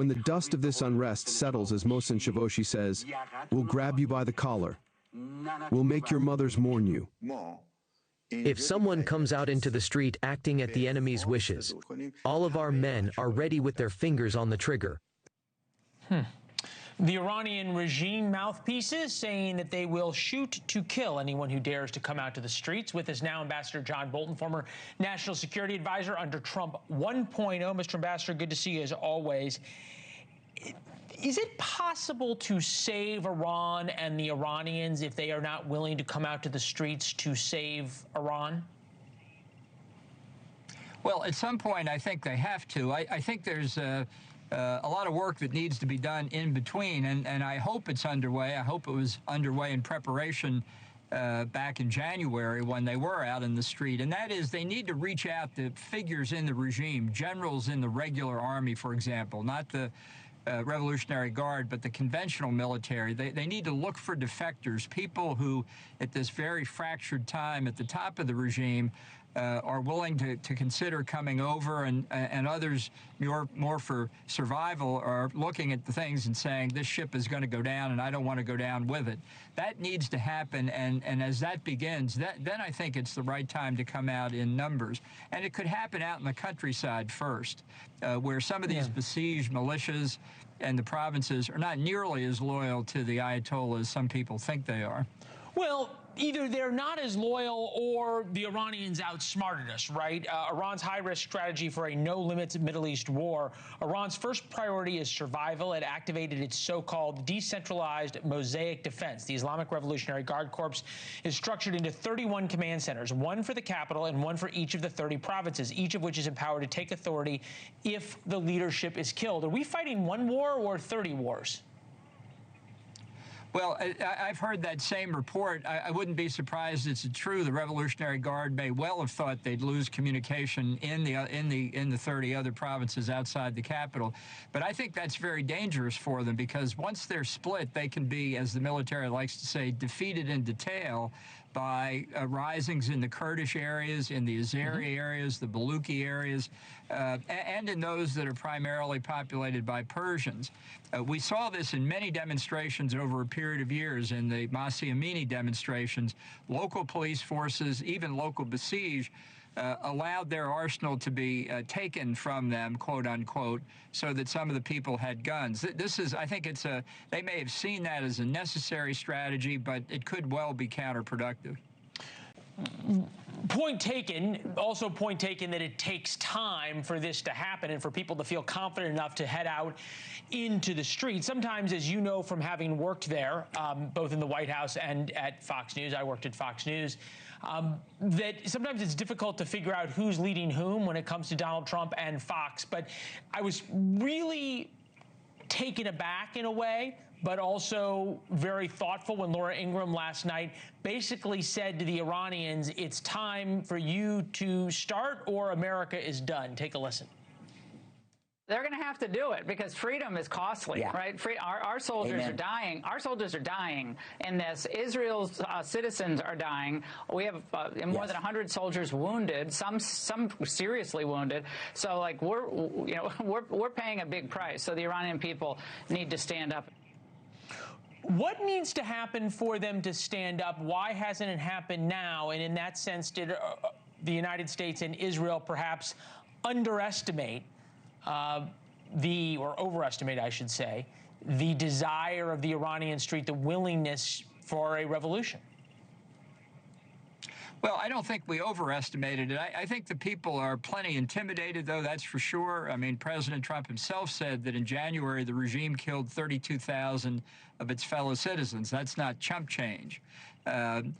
When the dust of this unrest settles, as Mohsen Shavoshi says, we'll grab you by the collar. We'll make your mothers mourn you. If someone comes out into the street acting at the enemy's wishes, all of our men are ready with their fingers on the trigger. The Iranian regime mouthpieces saying that they will shoot to kill anyone who dares to come out to the streets. With us now, Ambassador John Bolton, former National Security Advisor under Trump 1.0. Mr. Ambassador, good to see you as always. Is it possible to save Iran and the Iranians if they are not willing to come out to the streets to save Iran? Well, at some point, I think they have to. I think there's a lot of work that needs to be done in between, and I hope it's underway. I hope it was underway in preparation back in January when they were out in the street, and that is they need to reach out to figures in the regime, generals in the regular army, for example, not the Revolutionary Guard, but the conventional military. They need to look for defectors, people who, at this very fractured time at the top of the regime, are willing to consider coming over, and others more for survival are looking at the things and saying, this ship is going to go down and I don't want to go down with it. That needs to happen, and as that begins, then I think it's the right time to come out in numbers. And it could happen out in the countryside first, where some of these besieged militias and the provinces are not nearly as loyal to the Ayatollah as some people think they are. Well, either they're not as loyal or the Iranians outsmarted us, right? Iran's high-risk strategy for a no-limits Middle East war. Iran's first priority is survival. It activated its so-called decentralized mosaic defense. The Islamic Revolutionary Guard Corps is structured into 31 command centers, one for the capital and one for each of the 30 provinces, each of which is empowered to take authority if the leadership is killed. Are we fighting one war or 30 wars? Well, I've heard that same report. I wouldn't be surprised it's true. The Revolutionary Guard may well have thought they'd lose communication in the 30 other provinces outside the capital. But I think that's very dangerous for them, because once they're split, they can be, as the military likes to say, defeated in detail by risings in the Kurdish areas, in the Azeri areas, the Baluchi areas, and in those that are primarily populated by Persians. We saw this in many demonstrations over a period of years. In the Masih Amini demonstrations, local police forces, even local besieged, allowed their arsenal to be taken from them, quote unquote, so that some of the people had guns. This is, I think they may have seen that as a necessary strategy, but it could well be counterproductive. Point taken. Also point taken that it takes time for this to happen and for people to feel confident enough to head out into the street. Sometimes, as you know from having worked there, both in the White House and at Fox News, I worked at Fox News, that sometimes it's difficult to figure out who's leading whom when it comes to Donald Trump and Fox. But I was really taken aback in a way, but also very thoughtful when Laura Ingraham last night basically said to the Iranians, it's time for you to start or America is done. Take a listen. They're going to have to do it because freedom is costly, right? Our soldiers are dying. Our soldiers are dying in this. Israel's citizens are dying. We have more than 100 soldiers wounded, some seriously wounded. So, like, we're paying a big price. So the Iranian people need to stand up. What needs to happen for them to stand up? Why hasn't it happened now? And in that sense, did the United States and Israel perhaps underestimate or overestimate, I should say, the desire of the Iranian street, the willingness for a revolution? Well, I don't think we overestimated it. I think the people are plenty intimidated, though, that's for sure. I mean, President Trump himself said that in January the regime killed 32,000 of its fellow citizens. That's not chump change. In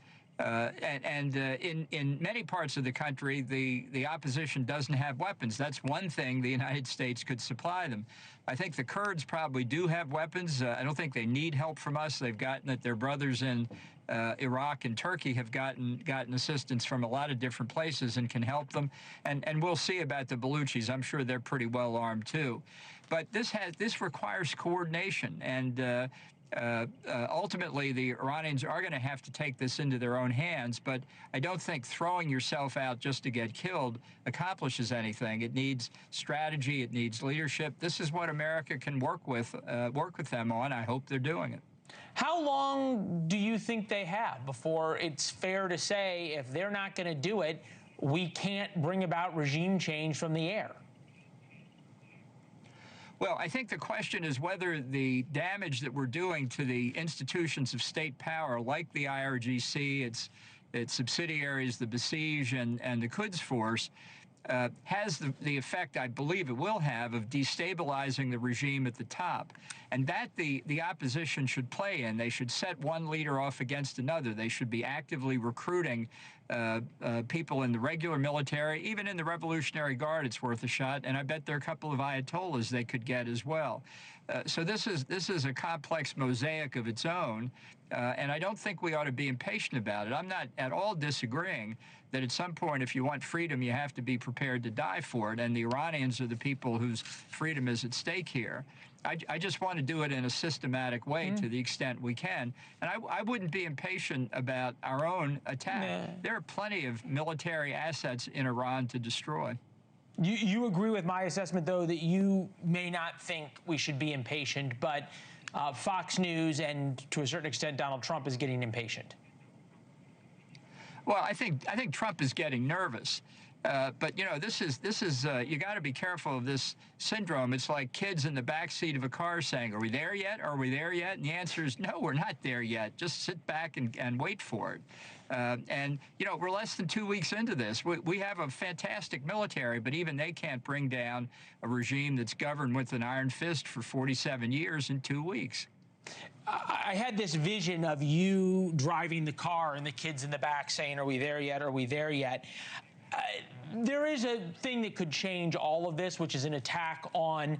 many parts of the country, the opposition doesn't have weapons. That's one thing the United States could supply them. I think the Kurds probably do have weapons. I don't think they need help from us. They've gotten it. Their brothers in Iraq and Turkey have gotten assistance from a lot of different places and can help them. And we'll see about the Baluchis. I'm sure they're pretty well armed too. But this requires coordination, and Ultimately, the Iranians are going to have to take this into their own hands, but I don't think throwing yourself out just to get killed accomplishes anything. It needs strategy. It needs leadership. This is what America can work with them on. I hope they're doing it. How long do you think they have before it's fair to say if they're not going to do it, we can't bring about regime change from the air? Well, I think the question is whether the damage that we're doing to the institutions of state power, like the IRGC, its subsidiaries, the Basij and the Quds Force, has the effect, I believe it will have, of destabilizing the regime at the top. And that the opposition should play in. They should set one leader off against another. They should be actively recruiting people in the regular military, even in the Revolutionary Guard, it's worth a shot. And I bet there are a couple of Ayatollahs they could get as well. So this is a complex mosaic of its own. And I don't think we ought to be impatient about it. I'm not at all disagreeing that at some point, if you want freedom, you have to be prepared to die for it. And the Iranians are the people whose freedom is at stake here. I just want to do it in a systematic way to the extent we can. And I wouldn't be impatient about our own attack. Nah. There are plenty of military assets in Iran to destroy. You agree with my assessment, though, that you may not think we should be impatient, but Fox News and, to a certain extent, Donald Trump is getting impatient. Well, I think Trump is getting nervous. But, you know, this is you got to be careful of this syndrome. It's like kids in the backseat of a car saying, are we there yet? Are we there yet? And the answer is, no, we're not there yet. Just sit back and wait for it. And, you know, we're less than 2 weeks into this. We have a fantastic military, but even they can't bring down a regime that's governed with an iron fist for 47 years in 2 weeks. I had this vision of you driving the car and the kids in the back saying, are we there yet? Are we there yet? There is a thing that could change all of this, which is an attack on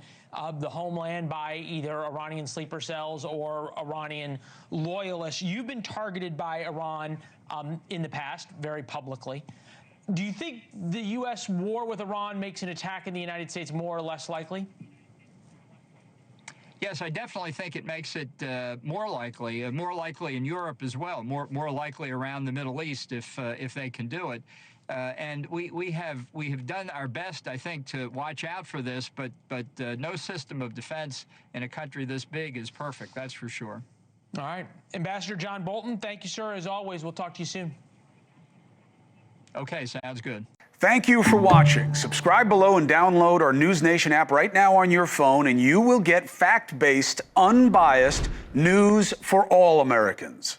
the homeland by either Iranian sleeper cells or Iranian loyalists. You've been targeted by Iran in the past, very publicly. Do you think the U.S. war with Iran makes an attack in the United States more or less likely? Yes, I definitely think it makes it more likely in Europe as well, more likely around the Middle East if they can do it. And we have done our best, I think, to watch out for this, but no system of defense in a country this big is perfect, that's for sure. All right. Ambassador John Bolton, thank you, sir. As always, we'll talk to you soon. Okay, sounds good. Thank you for watching. Subscribe below and download our NewsNation app right now on your phone, and you will get fact-based, unbiased news for all Americans.